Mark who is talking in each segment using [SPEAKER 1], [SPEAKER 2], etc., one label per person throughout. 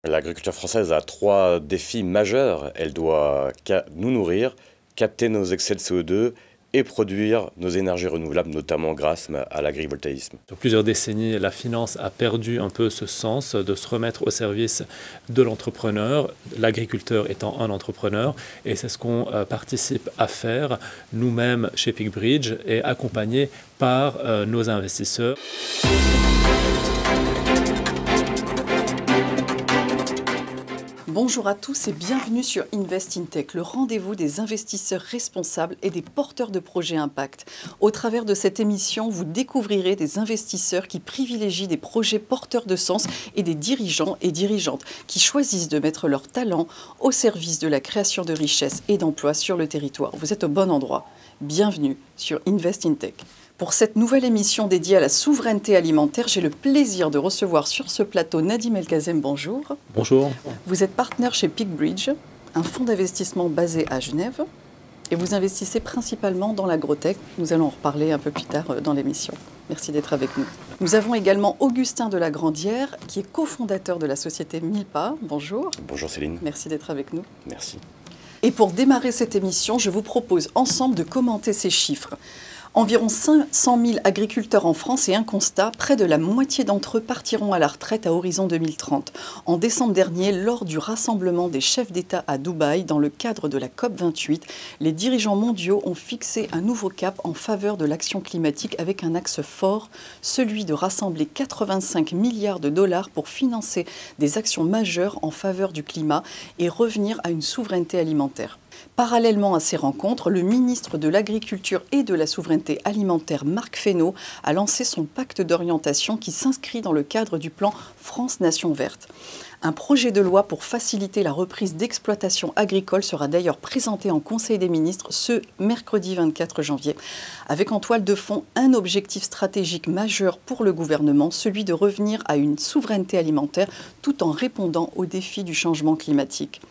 [SPEAKER 1] L'agriculture française a trois défis majeurs. Elle doit nous nourrir, capter nos excès de CO2 et produire nos énergies renouvelables, notamment grâce à l'agrivoltaïsme.
[SPEAKER 2] Sur plusieurs décennies, la finance a perdu un peu ce sens de se remettre au service de l'entrepreneur, l'agriculteur étant un entrepreneur, et c'est ce qu'on participe à faire nous-mêmes chez PeakBridge et accompagnés par nos investisseurs.
[SPEAKER 3] Bonjour à tous et bienvenue sur Invest in Tech, le rendez-vous des investisseurs responsables et des porteurs de projets impact. Au travers de cette émission, vous découvrirez des investisseurs qui privilégient des projets porteurs de sens et des dirigeants et dirigeantes qui choisissent de mettre leur talent au service de la création de richesses et d'emplois sur le territoire. Vous êtes au bon endroit. Bienvenue sur Invest in Tech. Pour cette nouvelle émission dédiée à la souveraineté alimentaire, j'ai le plaisir de recevoir sur ce plateau Nadim El-Gazem. Bonjour.
[SPEAKER 2] Bonjour.
[SPEAKER 3] Vous êtes partenaire chez PeakBridge, un fonds d'investissement basé à Genève, et vous investissez principalement dans l'agrotech. Nous allons en reparler un peu plus tard dans l'émission. Merci d'être avec nous. Nous avons également Augustin de la Grandière, qui est cofondateur de la société Milpa. Bonjour.
[SPEAKER 1] Bonjour Céline.
[SPEAKER 3] Merci d'être avec nous.
[SPEAKER 1] Merci.
[SPEAKER 3] Et pour démarrer cette émission, je vous propose ensemble de commenter ces chiffres. Environ 500 000 agriculteurs en France et un constat, près de la moitié d'entre eux partiront à la retraite à horizon 2030. En décembre dernier, lors du rassemblement des chefs d'État à Dubaï, dans le cadre de la COP28, les dirigeants mondiaux ont fixé un nouveau cap en faveur de l'action climatique avec un axe fort, celui de rassembler 85 milliards de dollars pour financer des actions majeures en faveur du climat et revenir à une souveraineté alimentaire. Parallèlement à ces rencontres, le ministre de l'Agriculture et de la Souveraineté alimentaire, Marc Fesneau, a lancé son pacte d'orientation qui s'inscrit dans le cadre du plan France Nation Verte. Un projet de loi pour faciliter la reprise d'exploitation agricole sera d'ailleurs présenté en Conseil des ministres ce mercredi 24 janvier, avec en toile de fond un objectif stratégique majeur pour le gouvernement, celui de revenir à une souveraineté alimentaire tout en répondant aux défis du changement climatique.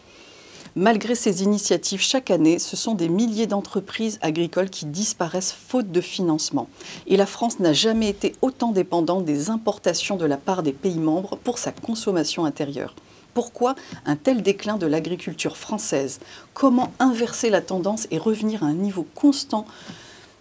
[SPEAKER 3] Malgré ces initiatives, chaque année, ce sont des milliers d'entreprises agricoles qui disparaissent faute de financement. Et la France n'a jamais été autant dépendante des importations de la part des pays membres pour sa consommation intérieure. Pourquoi un tel déclin de l'agriculture française? Comment inverser la tendance et revenir à un niveau constant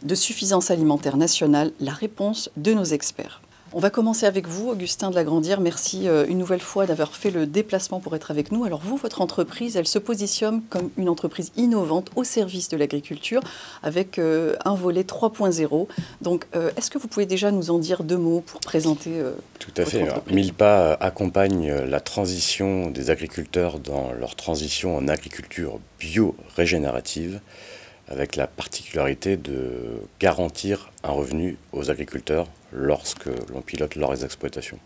[SPEAKER 3] de suffisance alimentaire nationale? La réponse de nos experts. On va commencer avec vous, Augustin de la Grandière. Merci une nouvelle fois d'avoir fait le déplacement pour être avec nous. Alors vous, votre entreprise, elle se positionne comme une entreprise innovante au service de l'agriculture avec un volet 3.0. Donc, est-ce que vous pouvez déjà nous en dire deux mots pour présenter
[SPEAKER 1] Tout à fait.
[SPEAKER 3] votre entreprise?
[SPEAKER 1] Milpa accompagne la transition des agriculteurs dans leur transition en agriculture bio-régénérative, avec la particularité de garantir un revenu aux agriculteurs lorsque l'on pilote leurs exploitations.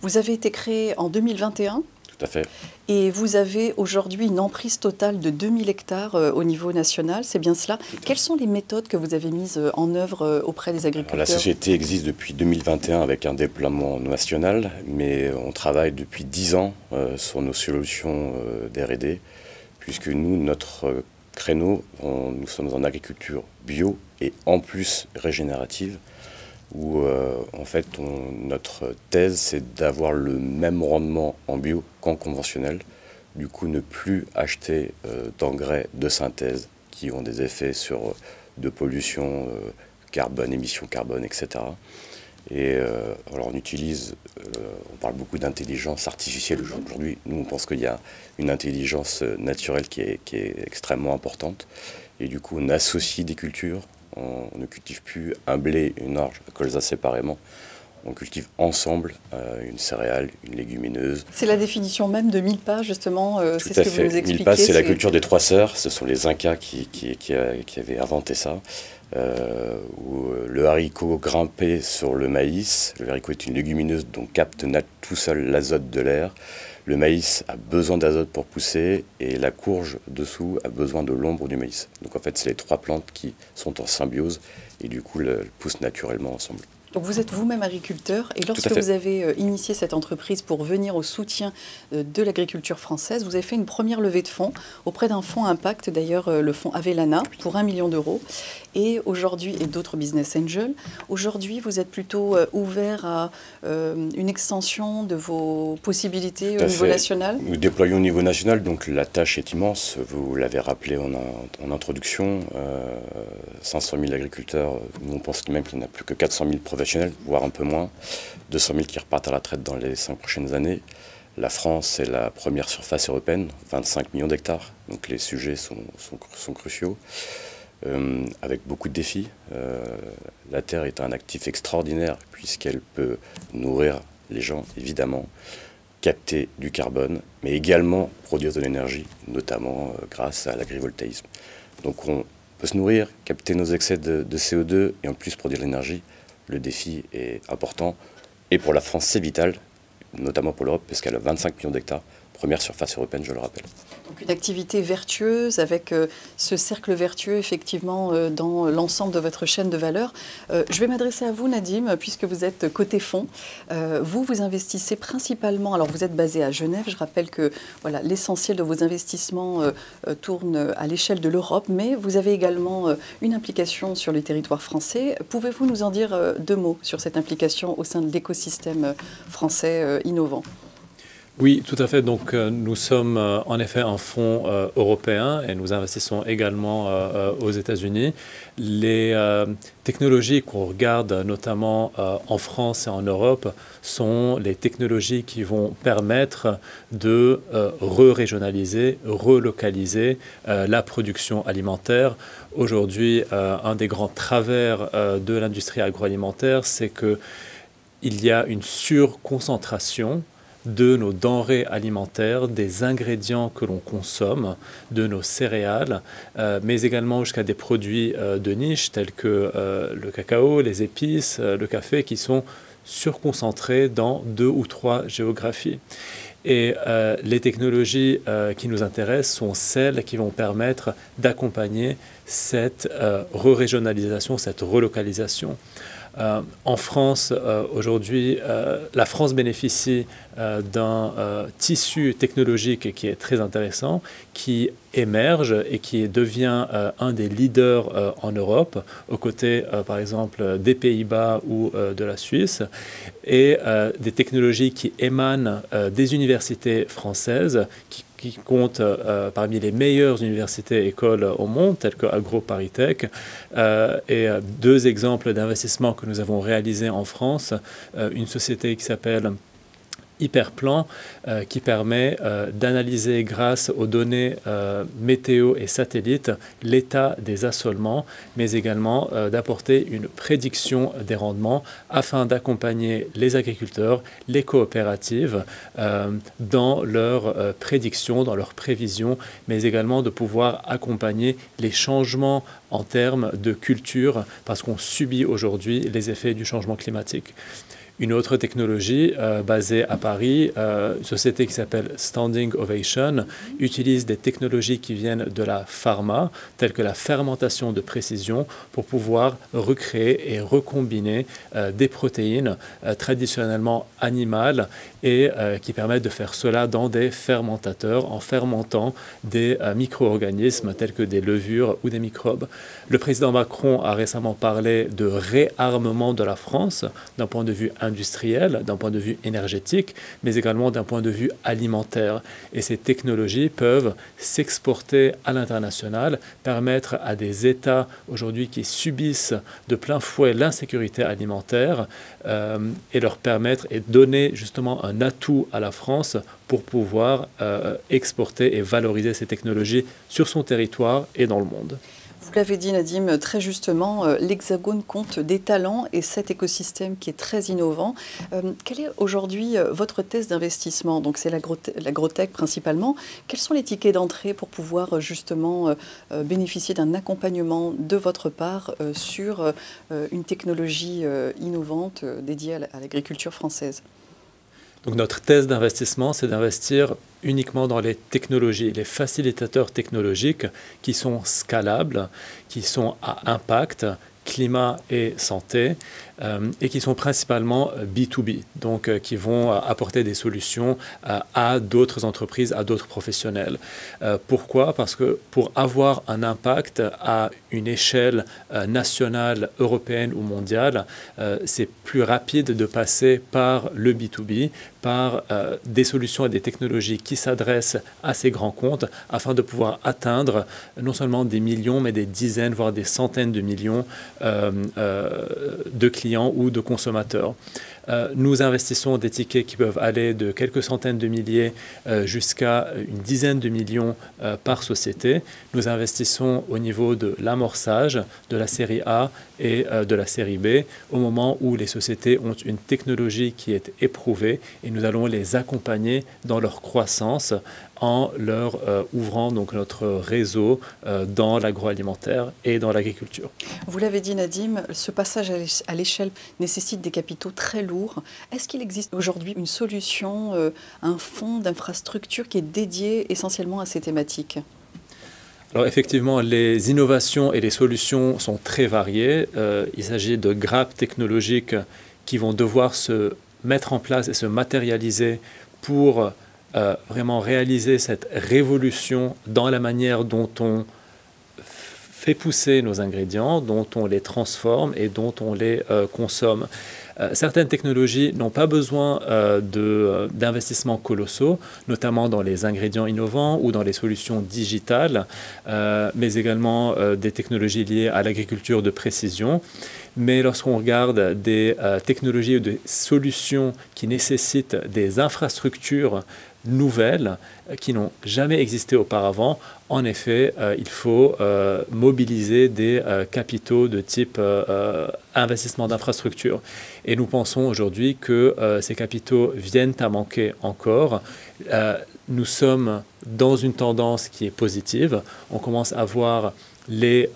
[SPEAKER 3] Vous avez été créé en 2021 ?
[SPEAKER 1] Tout à fait.
[SPEAKER 3] Et vous avez aujourd'hui une emprise totale de 2000 hectares au niveau national, c'est bien cela. Quelles sont les méthodes que vous avez mises en œuvre auprès des agriculteurs?
[SPEAKER 1] Alors, la société existe depuis 2021 avec un déploiement national, mais on travaille depuis 10 ans sur nos solutions d'R&D, puisque nous, notre créneau, nous sommes en agriculture bio et en plus régénérative, où en fait notre thèse c'est d'avoir le même rendement en bio qu'en conventionnel, du coup ne plus acheter d'engrais de synthèse qui ont des effets sur de pollution, carbone, émissions carbone, etc. Et alors on parle beaucoup d'intelligence artificielle aujourd'hui. Nous, on pense qu'il y a une intelligence naturelle qui est extrêmement importante. Et du coup, on associe des cultures. On ne cultive plus un blé, une orge, colza séparément. On cultive ensemble une céréale, une légumineuse.
[SPEAKER 3] C'est la définition même de Milpa, justement, c'est ce que vous nous expliquez.
[SPEAKER 1] Milpa, c'est la culture des trois sœurs. Ce sont les Incas qui avaient inventé ça. Où le haricot grimpait sur le maïs. Le haricot est une légumineuse dont capte tout seul l'azote de l'air. Le maïs a besoin d'azote pour pousser et la courge dessous a besoin de l'ombre du maïs. Donc en fait, c'est les trois plantes qui sont en symbiose et du coup, elles poussent naturellement ensemble.
[SPEAKER 3] Donc vous êtes vous-même agriculteur et lorsque vous avez initié cette entreprise pour venir au soutien de l'agriculture française, vous avez fait une première levée de fonds auprès d'un fonds Impact, d'ailleurs le fonds Avellana, pour 1 million d'euros. Et aujourd'hui, et d'autres business angels, aujourd'hui vous êtes plutôt ouvert à une extension de vos possibilités au niveau national?
[SPEAKER 1] Nous déployons au niveau national, donc la tâche est immense. Vous l'avez rappelé en introduction, 500 000 agriculteurs, nous on pense même qu'il n'y en a plus que 400 000 professionnels, voire un peu moins, 200 000 qui repartent à la retraite dans les 5 prochaines années. La France est la première surface européenne, 25 millions d'hectares, donc les sujets sont cruciaux, avec beaucoup de défis. La terre est un actif extraordinaire puisqu'elle peut nourrir les gens, évidemment, capter du carbone, mais également produire de l'énergie, notamment grâce à l'agrivoltaïsme. Donc on peut se nourrir, capter nos excès de CO2 et en plus produire de l'énergie. Le défi est important et pour la France c'est vital, notamment pour l'Europe parce qu'elle a 25 millions d'hectares, première surface européenne, je le rappelle.
[SPEAKER 3] Donc une activité vertueuse avec ce cercle vertueux effectivement dans l'ensemble de votre chaîne de valeur. Je vais m'adresser à vous Nadim, puisque vous êtes côté fonds. Vous investissez principalement, alors vous êtes basé à Genève, je rappelle que voilà, l'essentiel de vos investissements tourne à l'échelle de l'Europe, mais vous avez également une implication sur les territoires français. Pouvez-vous nous en dire 2 mots sur cette implication au sein de l'écosystème français innovant ?
[SPEAKER 2] Oui, tout à fait. Donc, nous sommes en effet un fonds européen et nous investissons également aux États-Unis. Les technologies qu'on regarde notamment en France et en Europe sont les technologies qui vont permettre de re-régionaliser, relocaliser la production alimentaire. Aujourd'hui, un des grands travers de l'industrie agroalimentaire, c'est qu'il y a une surconcentration de nos denrées alimentaires, des ingrédients que l'on consomme, de nos céréales, mais également jusqu'à des produits de niche tels que le cacao, les épices, le café, qui sont surconcentrés dans 2 ou 3 géographies. Et les technologies qui nous intéressent sont celles qui vont permettre d'accompagner cette re-régionalisation, cette relocalisation. En France, aujourd'hui, la France bénéficie d'un tissu technologique qui est très intéressant, qui émerge et qui devient un des leaders en Europe, aux côtés, par exemple, des Pays-Bas ou de la Suisse, et des technologies qui émanent des universités françaises, qui comptent parmi les meilleures universités et écoles au monde, telles que AgroParisTech. Et 2 exemples d'investissements que nous avons réalisés en France, une société qui s'appelle Hyperplan, qui permet d'analyser grâce aux données météo et satellites l'état des assolements, mais également d'apporter une prédiction des rendements afin d'accompagner les agriculteurs, les coopératives dans leurs prédictions, dans leurs prévisions, mais également de pouvoir accompagner les changements en termes de culture parce qu'on subit aujourd'hui les effets du changement climatique. Une autre technologie basée à Paris, une société qui s'appelle Standing Ovation, utilise des technologies qui viennent de la pharma, telles que la fermentation de précision, pour pouvoir recréer et recombiner des protéines traditionnellement animales et qui permettent de faire cela dans des fermentateurs en fermentant des micro-organismes tels que des levures ou des microbes. Le président Macron a récemment parlé de réarmement de la France d'un point de vue industriel, d'un point de vue énergétique, mais également d'un point de vue alimentaire. Et ces technologies peuvent s'exporter à l'international, permettre à des États aujourd'hui qui subissent de plein fouet l'insécurité alimentaire et leur permettre et donner justement un atout à la France pour pouvoir exporter et valoriser ces technologies sur son territoire et dans le monde.
[SPEAKER 3] Vous l'avez dit Nadim, très justement, l'Hexagone compte des talents et cet écosystème qui est très innovant. Quelle est aujourd'hui votre thèse d'investissement? Donc c'est l'agrotech principalement. Quels sont les tickets d'entrée pour pouvoir justement bénéficier d'un accompagnement de votre part sur une technologie innovante dédiée à l'agriculture française?
[SPEAKER 2] Donc notre thèse d'investissement, c'est d'investir uniquement dans les technologies, les facilitateurs technologiques qui sont scalables, qui sont à impact, climat et santé, et qui sont principalement B2B, donc qui vont apporter des solutions à d'autres entreprises, à d'autres professionnels. Pourquoi? Parce que pour avoir un impact à une échelle nationale, européenne ou mondiale, c'est plus rapide de passer par le B2B, par des solutions et des technologies qui s'adressent à ces grands comptes afin de pouvoir atteindre non seulement des millions, mais des dizaines, voire des centaines de millions de clients ou de consommateurs. Nous investissons des tickets qui peuvent aller de quelques centaines de milliers jusqu'à une dizaine de millions par société. Nous investissons au niveau de l'amorçage de la série A et de la série B au moment où les sociétés ont une technologie qui est éprouvée et nous allons les accompagner dans leur croissance en leur ouvrant donc notre réseau dans l'agroalimentaire et dans l'agriculture.
[SPEAKER 3] Vous l'avez dit Nadim, ce passage à l'échelle nécessite des capitaux très lourds. Est-ce qu'il existe aujourd'hui une solution, un fonds d'infrastructure qui est dédié essentiellement à ces thématiques ?
[SPEAKER 2] Alors effectivement, les innovations et les solutions sont très variées. Il s'agit de grappes technologiques qui vont devoir se mettre en place et se matérialiser pour vraiment réaliser cette révolution dans la manière dont on fait pousser nos ingrédients, dont on les transforme et dont on les consomme. Certaines technologies n'ont pas besoin d'investissements colossaux, notamment dans les ingrédients innovants ou dans les solutions digitales, mais également des technologies liées à l'agriculture de précision. Mais lorsqu'on regarde des technologies ou des solutions qui nécessitent des infrastructures nouvelles qui n'ont jamais existé auparavant, en effet, il faut mobiliser des capitaux de type investissement d'infrastructures. Et nous pensons aujourd'hui que ces capitaux viennent à manquer encore. Nous sommes dans une tendance qui est positive. On commence à voir les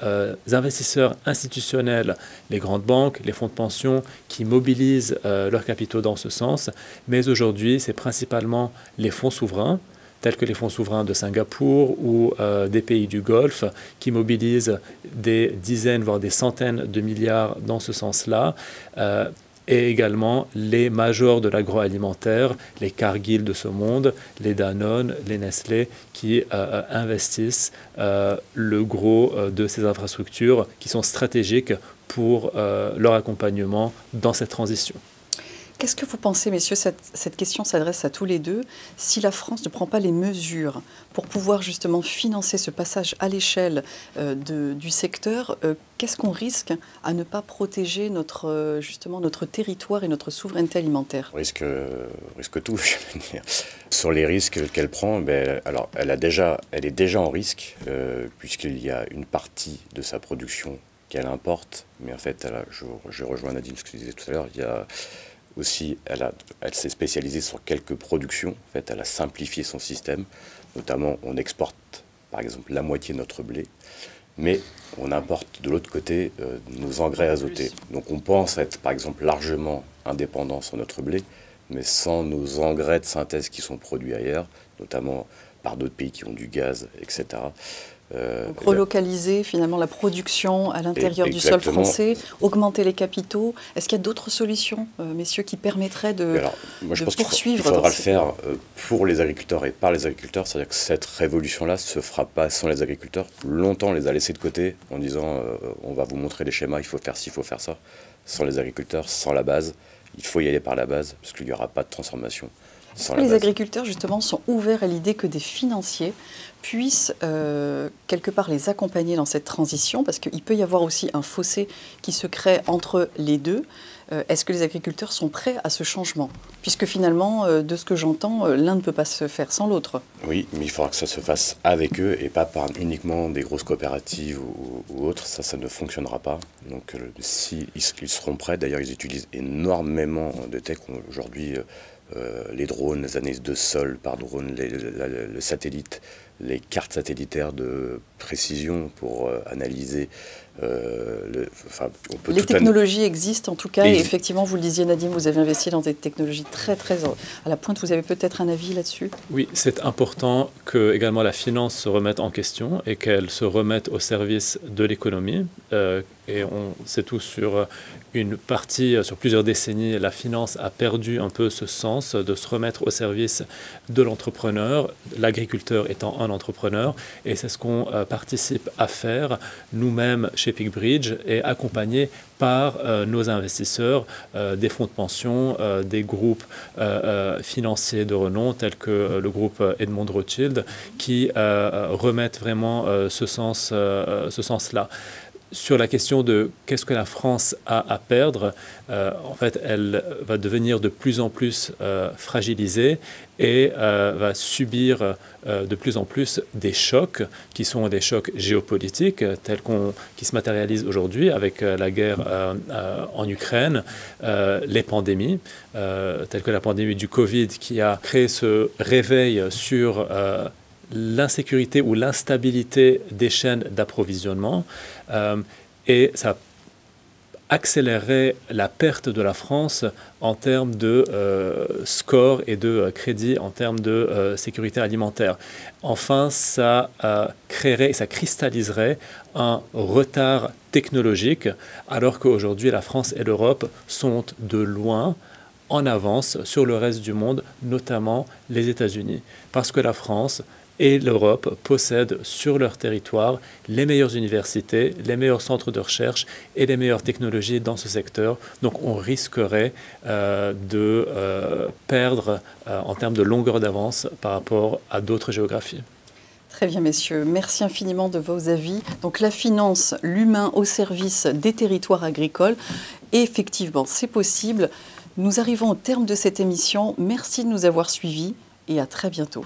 [SPEAKER 2] investisseurs institutionnels, les grandes banques, les fonds de pension qui mobilisent leurs capitaux dans ce sens. Mais aujourd'hui, c'est principalement les fonds souverains, tels que les fonds souverains de Singapour ou des pays du Golfe, qui mobilisent des dizaines, voire des centaines de milliards dans ce sens-là. Et également les majors de l'agroalimentaire, les Cargill de ce monde, les Danone, les Nestlé, qui investissent le gros de ces infrastructures qui sont stratégiques pour leur accompagnement dans cette transition.
[SPEAKER 3] Qu'est-ce que vous pensez, messieurs, cette question s'adresse à tous les deux, si la France ne prend pas les mesures pour pouvoir justement financer ce passage à l'échelle du secteur, qu'est-ce qu'on risque à ne pas protéger justement notre territoire et notre souveraineté alimentaire ?
[SPEAKER 1] On risque tout, je veux dire. Sur les risques qu'elle prend, alors elle est déjà en risque, puisqu'il y a une partie de sa production qu'elle importe, mais en fait, je rejoins Nadine, ce que je disais tout à l'heure, il y a aussi, elle s'est spécialisée sur quelques productions. En fait, elle a simplifié son système. Notamment, on exporte, par exemple, la moitié de notre blé. Mais on importe de l'autre côté nos engrais azotés. Donc on pense être, par exemple, largement indépendant sur notre blé, mais sans nos engrais de synthèse qui sont produits ailleurs, notamment par d'autres pays qui ont du gaz, etc.
[SPEAKER 3] Donc relocaliser finalement la production à l'intérieur du sol français, augmenter les capitaux. Est-ce qu'il y a d'autres solutions, messieurs, qui permettraient de poursuivre ?
[SPEAKER 1] Il faudra le faire pour les agriculteurs et par les agriculteurs. C'est-à-dire que cette révolution-là ne se fera pas sans les agriculteurs. Longtemps, on les a laissés de côté en disant on va vous montrer les schémas, il faut faire ci, il faut faire ça. Sans les agriculteurs, sans la base, il faut y aller par la base parce qu'il n'y aura pas de transformation.
[SPEAKER 3] Est-ce que les agriculteurs, justement, sont ouverts à l'idée que des financiers puissent, quelque part, les accompagner dans cette transition ? Parce qu'il peut y avoir aussi un fossé qui se crée entre les deux. Est-ce que les agriculteurs sont prêts à ce changement ? Puisque finalement, de ce que j'entends, l'un ne peut pas se faire sans l'autre.
[SPEAKER 1] Oui, mais il faudra que ça se fasse avec eux et pas par uniquement des grosses coopératives ou autres. Ça ne fonctionnera pas. Donc, si ils seront prêts, d'ailleurs, ils utilisent énormément de tech aujourd'hui. Les drones, les analyses de sol par drone, le satellite, les cartes satellitaires de précision pour analyser
[SPEAKER 3] les technologies existent en tout cas, et effectivement, vous le disiez Nadim, vous avez investi dans des technologies très à la pointe. Vous avez peut-être un avis là-dessus?
[SPEAKER 2] Oui, c'est important que également la finance se remette en question et qu'elle se remette au service de l'économie. Et on sait tous sur une partie, sur plusieurs décennies, la finance a perdu un peu ce sens de se remettre au service de l'entrepreneur, l'agriculteur étant un entrepreneur. Et c'est ce qu'on participe à faire nous-mêmes chez PeakBridge, et accompagnés par nos investisseurs, des fonds de pension, des groupes financiers de renom tels que le groupe Edmond de Rothschild, qui remettent vraiment ce sens-là. Sur la question de qu'est-ce que la France a à perdre, en fait, elle va devenir de plus en plus fragilisée et va subir de plus en plus des chocs qui sont des chocs géopolitiques qui se matérialisent aujourd'hui avec la guerre en Ukraine, les pandémies, telles que la pandémie du Covid qui a créé ce réveil sur l'insécurité ou l'instabilité des chaînes d'approvisionnement, et ça accélérerait la perte de la France en termes de score et de crédit en termes de sécurité alimentaire. Enfin, ça créerait et ça cristalliserait un retard technologique, alors qu'aujourd'hui la France et l'Europe sont de loin en avance sur le reste du monde, notamment les États-Unis, parce que la France et l'Europe possèdent sur leur territoire les meilleures universités, les meilleurs centres de recherche et les meilleures technologies dans ce secteur. Donc on risquerait de perdre en termes de longueur d'avance par rapport à d'autres géographies.
[SPEAKER 3] Très bien, messieurs. Merci infiniment de vos avis. Donc la finance, l'humain au service des territoires agricoles. Et effectivement, c'est possible. Nous arrivons au terme de cette émission. Merci de nous avoir suivis et à très bientôt.